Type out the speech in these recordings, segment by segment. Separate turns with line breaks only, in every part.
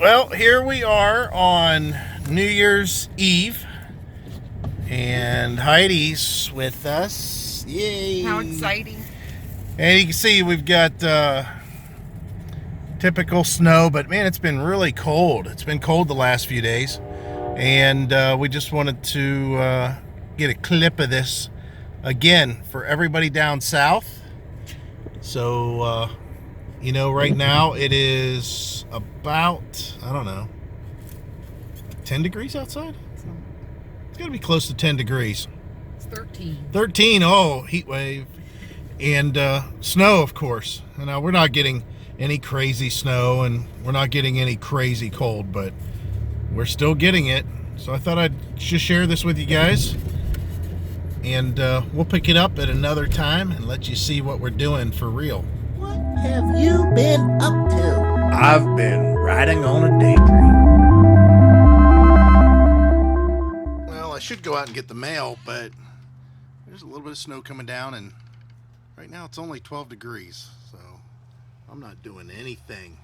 Well, here we are on New Year's Eve, and Heidi's with us. Yay!
How exciting.
And you can see we've got typical snow, but man, it's been really cold. It's been cold the last few days, and we just wanted to get a clip of this again for everybody down south. So, you know, right now it is about, I don't know, 10 degrees outside? It's got to be close to 10 degrees.
It's 13.
13, oh, heat wave. And snow, of course. Now, we're not getting any crazy snow, and we're not getting any crazy cold, but we're still getting it. So I thought I'd just share this with you guys. And we'll pick it up at another time and let you see what we're doing for real.
What have you been up to?
I've been riding on a daydream. Well, I should go out and get the mail, but there's a little bit of snow coming down, and right now it's only 12 degrees, so I'm not doing anything.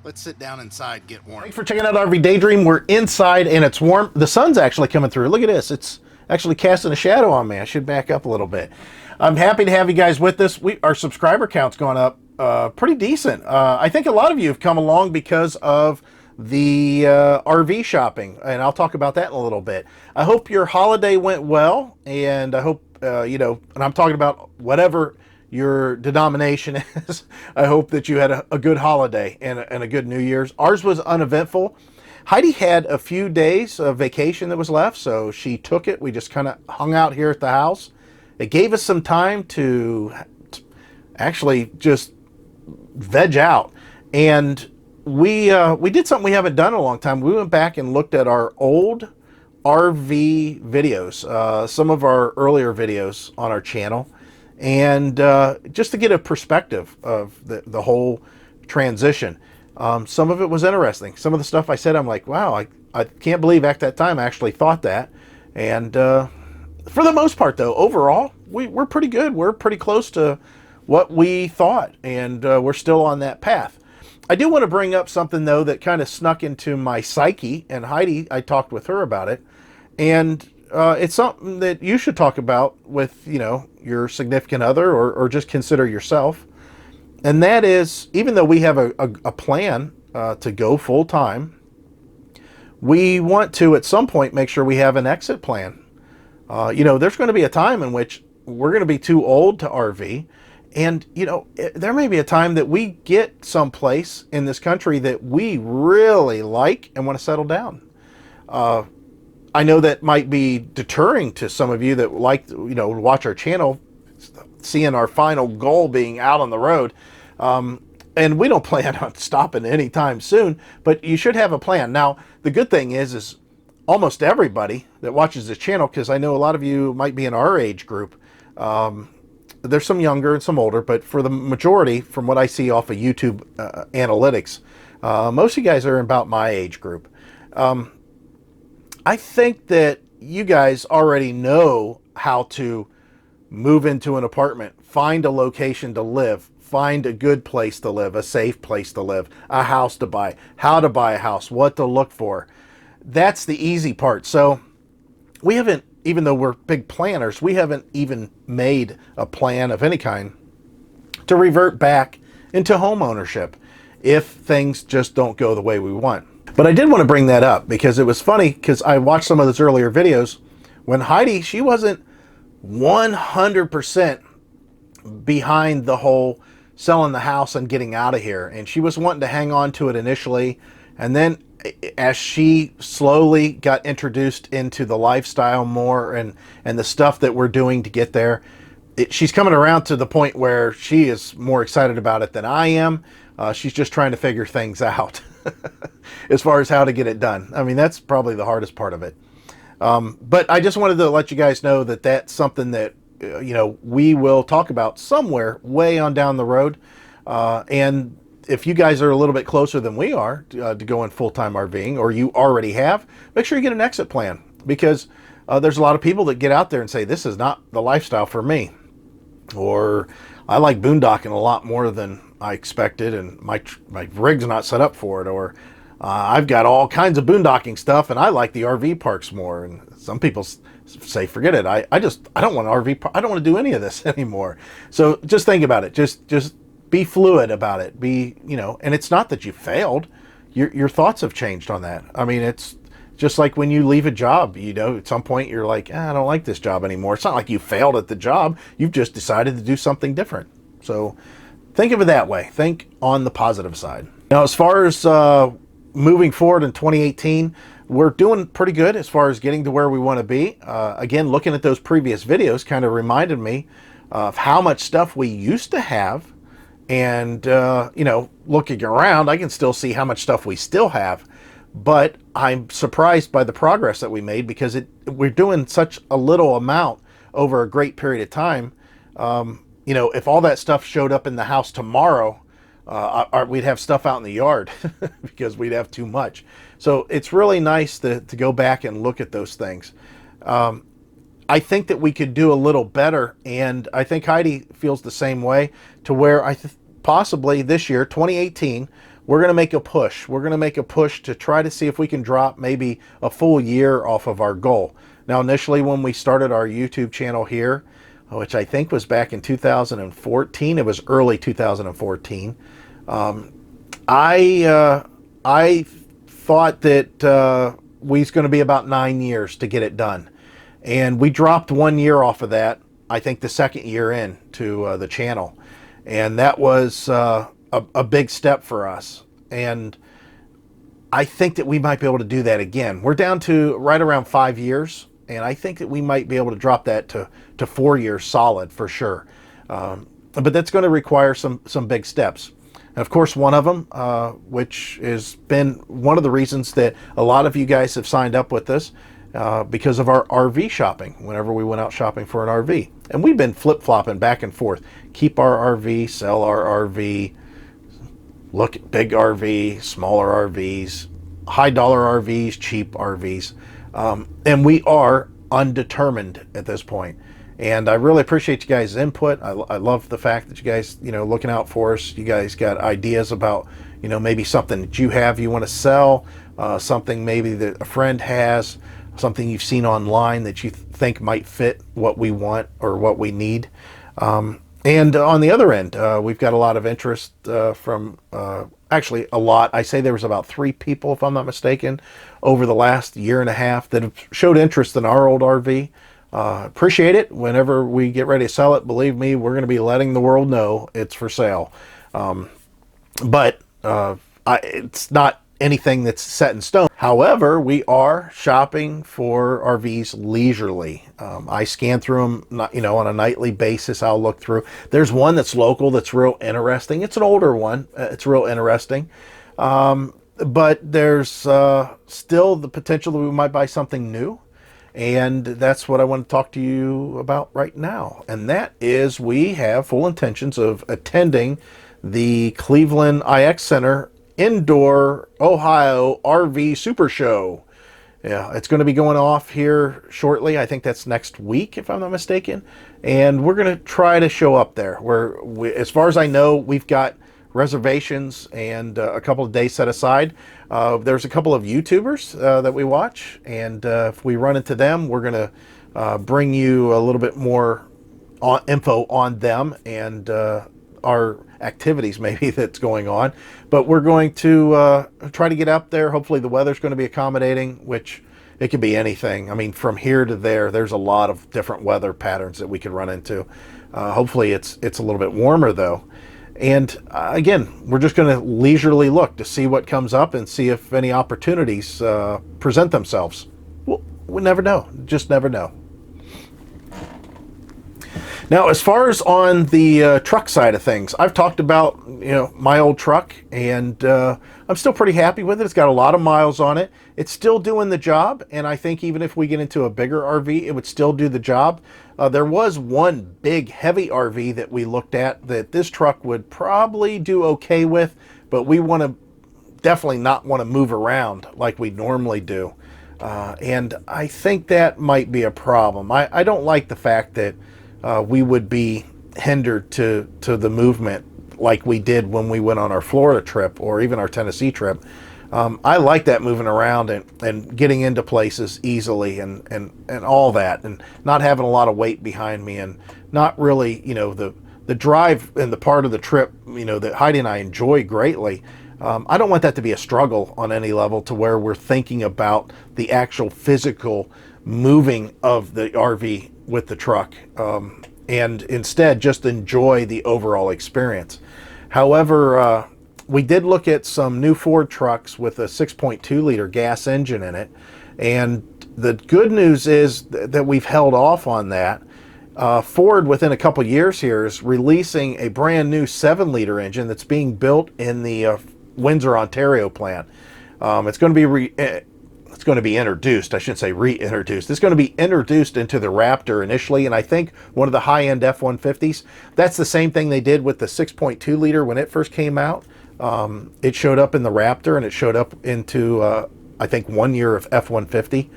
Let's sit down inside and get warm.
Thanks for checking out RV Daydream. We're inside and it's warm. The sun's actually coming through. Look at this. It's actually casting a shadow on me. I should back up a little bit. I'm happy to have you guys with us. Our subscriber count's gone up pretty decent. I think a lot of you have come along because of the RV shopping, and I'll talk about that in a little bit. I hope your holiday went well, and I hope, you know, and I'm talking about whatever your denomination is. I hope that you had a good holiday and a good New Year's. Ours was uneventful. Heidi had a few days of vacation that was left, so she took it. We just kind of hung out here at the house. It gave us some time to actually just veg out. And we did something we haven't done in a long time. We went back and looked at our old RV videos, some of our earlier videos on our channel, and just to get a perspective of the whole transition. Some of it was interesting. Some of the stuff I said, I'm like, wow, I can't believe at that time I actually thought that. And for the most part, though, overall, we're pretty good. We're pretty close to what we thought, and we're still on that path. I do want to bring up something, though, that kind of snuck into my psyche, and Heidi, I talked with her about it, and it's something that you should talk about with, you know, your significant other, or just consider yourself. And that is, even though we have a plan to go full time, we want to at some point make sure we have an exit plan. You know, there's going to be a time in which we're going to be too old to RV, and you know, there may be a time that we get someplace in this country that we really like and want to settle down. I know that might be deterring to some of you that like, you know, watch our channel, seeing our final goal being out on the road. And we don't plan on stopping anytime soon, but you should have a plan. Now, the good thing is almost everybody that watches this channel, because I know a lot of you might be in our age group. There's some younger and some older, but for the majority, from what I see off of YouTube analytics, most of you guys are about my age group. I think that you guys already know how to move into an apartment, find a location to live, find a good place to live, a safe place to live, a house to buy, how to buy a house, what to look for. That's the easy part. So we haven't, even though we're big planners, we haven't even made a plan of any kind to revert back into home ownership if things just don't go the way we want. But I did want to bring that up because it was funny, because I watched some of those earlier videos when Heidi, she wasn't 100% behind the whole selling the house and getting out of here, and she was wanting to hang on to it initially, and then as she slowly got introduced into the lifestyle more and the stuff that we're doing to get there, she's coming around to the point where she is more excited about it than I am. She's just trying to figure things out as far as how to get it done. I mean, that's probably the hardest part of it. But I just wanted to let you guys know that that's something that you know, we will talk about somewhere way on down the road. And if you guys are a little bit closer than we are to going full-time RVing, or you already have, make sure you get an exit plan, because there's a lot of people that get out there and say, this is not the lifestyle for me, or I like boondocking a lot more than I expected, and my rig's not set up for it, or I've got all kinds of boondocking stuff, and I like the RV parks more. And some people say, forget it. I don't want an RV park. I don't want to do any of this anymore. So just think about it. Just be fluid about it. And it's not that you failed. Your thoughts have changed on that. I mean, it's just like when you leave a job, at some point you're like, I don't like this job anymore. It's not like you failed at the job. You've just decided to do something different. So think of it that way. Think on the positive side. Now, as far as moving forward in 2018, we're doing pretty good as far as getting to where we want to be. Again, looking at those previous videos kind of reminded me of how much stuff we used to have. And, looking around, I can still see how much stuff we still have. But I'm surprised by the progress that we made, because we're doing such a little amount over a great period of time. If all that stuff showed up in the house tomorrow, we'd have stuff out in the yard because we'd have too much. So it's really nice to go back and look at those things. I think that we could do a little better, and I think Heidi feels the same way, to where possibly this year, 2018, we're going to make a push. We're going to make a push to try to see if we can drop maybe a full year off of our goal. Now, initially when we started our YouTube channel here, which I think was back in 2014, it was early 2014, I thought that we was going to be about 9 years to get it done. And we dropped 1 year off of that, I think the second year in to the channel. And that was a big step for us. And I think that we might be able to do that again. We're down to right around 5 years. And I think that we might be able to drop that to 4 years solid for sure. But that's going to require some big steps. And of course, one of them, which has been one of the reasons that a lot of you guys have signed up with us, because of our RV shopping, whenever we went out shopping for an RV. And we've been flip-flopping back and forth. Keep our RV, sell our RV, look at big RV, smaller RVs, high-dollar RVs, cheap RVs. And we are undetermined at this point. And I really appreciate you guys' input. I love the fact that you guys, looking out for us. You guys got ideas about, maybe something that you have you want to sell, something maybe that a friend has, something you've seen online that you think might fit what we want or what we need. And on the other end, we've got a lot of interest from, actually a lot. I say there was about 3 people, if I'm not mistaken, over the last year and a half that have showed interest in our old RV. Appreciate it. Whenever we get ready to sell it, believe me, we're going to be letting the world know it's for sale. But it's not anything that's set in stone. However, we are shopping for RVs leisurely. I scan through them, on a nightly basis. I'll look through. There's one that's local that's real interesting. It's an older one. It's real interesting. But there's still the potential that we might buy something new. And that's what I want to talk to you about right now. And that is, we have full intentions of attending the Cleveland IX Center Indoor Ohio RV Super Show. Yeah, it's going to be going off here shortly. I think that's next week, if I'm not mistaken. And we're going to try to show up there. As far as I know, we've got reservations and a couple of days set aside. There's a couple of YouTubers that we watch, and if we run into them, we're going to bring you a little bit more info on them and our activities maybe that's going on. But we're going to try to get up there. Hopefully the weather's going to be accommodating, which it could be anything. I mean, from here to there's a lot of different weather patterns that we could run into. Hopefully it's a little bit warmer though. And again, we're just going to leisurely look to see what comes up and see if any opportunities present themselves. We'll never know. Just never know. Now, as far as on the truck side of things, I've talked about my old truck, and I'm still pretty happy with it. It's got a lot of miles on it. It's still doing the job, and I think even if we get into a bigger RV, it would still do the job. There was one big, heavy RV that we looked at that this truck would probably do okay with, but we definitely not want to move around like we normally do. And I think that might be a problem. I don't like the fact that we would be hindered to the movement like we did when we went on our Florida trip or even our Tennessee trip. I like that, moving around and getting into places easily and all that, and not having a lot of weight behind me, and not really, the drive and the part of the trip, that Heidi and I enjoy greatly. I don't want that to be a struggle on any level, to where we're thinking about the actual physical moving of the RV with the truck, and instead just enjoy the overall experience. However, we did look at some new Ford trucks with a 6.2 liter gas engine in it, and the good news is that we've held off on that. Ford, within a couple years here, is releasing a brand new 7-liter engine that's being built in the Windsor, Ontario plant. It's going to be introduced. I shouldn't say reintroduced. It's going to be introduced into the Raptor initially, and I think one of the high-end F-150s. That's the same thing they did with the 6.2 liter when it first came out. It showed up in the Raptor, and it showed up into I think 1 year of F-150.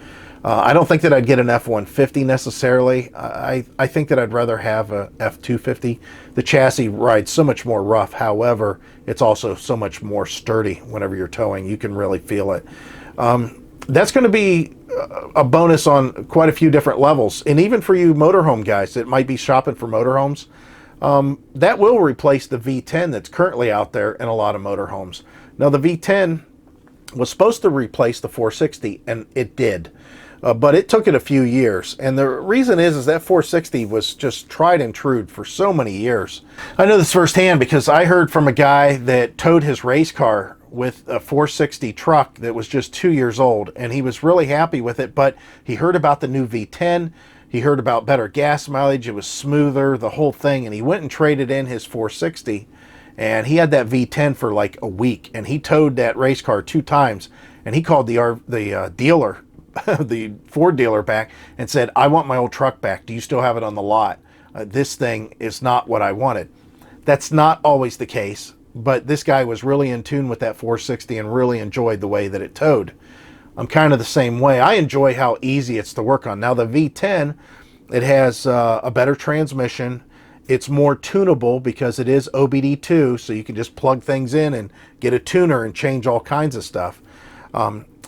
I don't think that I'd get an F-150 necessarily. I think that I'd rather have a F-250. The chassis rides so much more rough. However, it's also so much more sturdy whenever you're towing. You can really feel it. That's going to be a bonus on quite a few different levels. And even for you motorhome guys that might be shopping for motorhomes, that will replace the V10 that's currently out there in a lot of motorhomes. Now, the V10 was supposed to replace the 460, and it did. But it took it a few years, and the reason is that 460 was just tried and true for so many years. I know this firsthand because I heard from a guy that towed his race car with a 460 truck that was just 2 years old, and he was really happy with it, but he heard about the new V10, he heard about better gas mileage, it was smoother, the whole thing, and he went and traded in his 460, and he had that V10 for like a week, and he towed that race car 2 times, and he called the dealer, the Ford dealer, back and said, I want my old truck back. Do you still have it on the lot? This thing is not what I wanted. That's not always the case, but this guy was really in tune with that 460 and really enjoyed the way that it towed. I'm kind of the same way. I enjoy how easy it's to work on. Now, the V10, it has a better transmission. It's more tunable because it is OBD2, so you can just plug things in and get a tuner and change all kinds of stuff.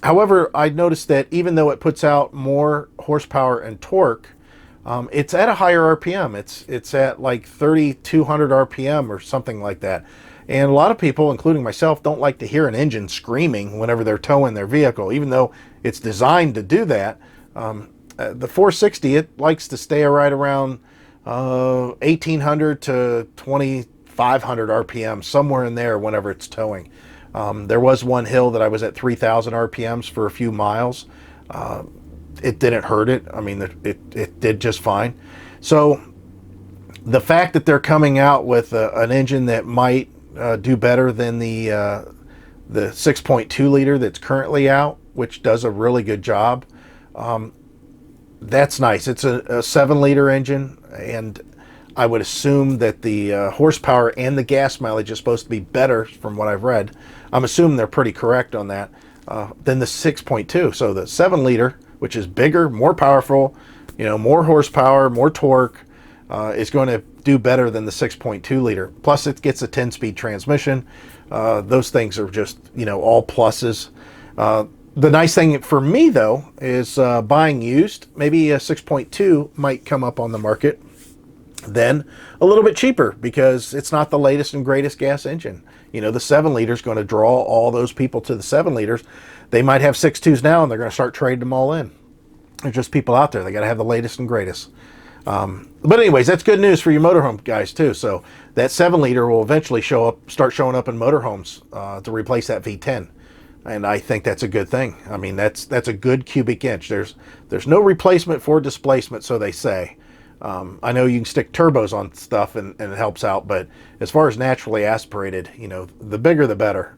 However, I noticed that even though it puts out more horsepower and torque, it's at a higher RPM. It's at like 3,200 RPM or something like that. And a lot of people, including myself, don't like to hear an engine screaming whenever they're towing their vehicle, even though it's designed to do that. The 460, it likes to stay right around 1,800 to 2,500 RPM, somewhere in there whenever it's towing. There was one hill that I was at 3,000 RPMs for a few miles. It didn't hurt it. I mean, it did just fine. So the fact that they're coming out with an engine that might do better than the 6.2 liter that's currently out, which does a really good job, that's nice. It's a 7-liter engine, and I would assume that the horsepower and the gas mileage is supposed to be better from what I've read. I'm assuming they're pretty correct on that, than the 6.2. So the 7-liter, which is bigger, more powerful, more horsepower, more torque, is going to do better than the 6.2 liter. Plus it gets a 10-speed transmission. Those things are just, all pluses. The nice thing for me, though, is buying used. Maybe a 6.2 might come up on the market then a little bit cheaper because it's not the latest and greatest gas engine. The 7-liter is going to draw all those people to the 7-liters. They might have 6.2s now, and they're going to start trading them all in. There's just people out there. They got to have the latest and greatest. But anyways, that's good news for you motorhome guys too. So that 7-liter will eventually start showing up in motorhomes to replace that V10. And I think that's a good thing. I mean, that's a good cubic inch. There's no replacement for displacement, so they say. I know you can stick turbos on stuff and it helps out, but as far as naturally aspirated, the bigger the better.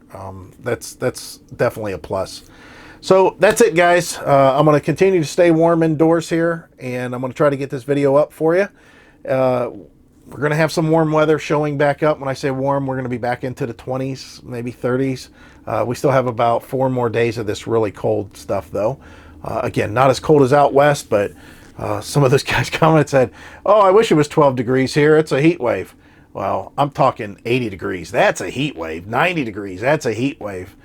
That's definitely a plus. So that's it, guys. I'm going to continue to stay warm indoors here, and I'm going to try to get this video up for you. We're going to have some warm weather showing back up. When I say warm, we're going to be back into the 20s, maybe 30s. We still have about 4 more days of this really cold stuff, though. Again, not as cold as out west, but some of those guys commented said, oh, I wish it was 12 degrees here. It's a heat wave. Well, I'm talking 80 degrees. That's a heat wave. 90 degrees. That's a heat wave.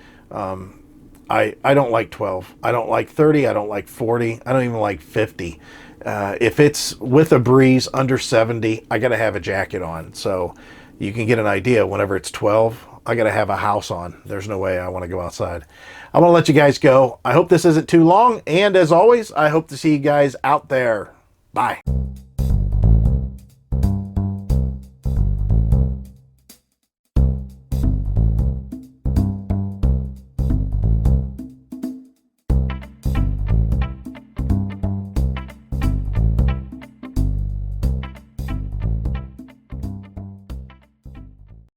I don't like 12. I don't like 30. I don't like 40. I don't even like 50. If it's with a breeze under 70, I got to have a jacket on. So you can get an idea. Whenever it's 12, I got to have a house on. There's no way I want to go outside. I'm going to let you guys go. I hope this isn't too long. And as always, I hope to see you guys out there. Bye.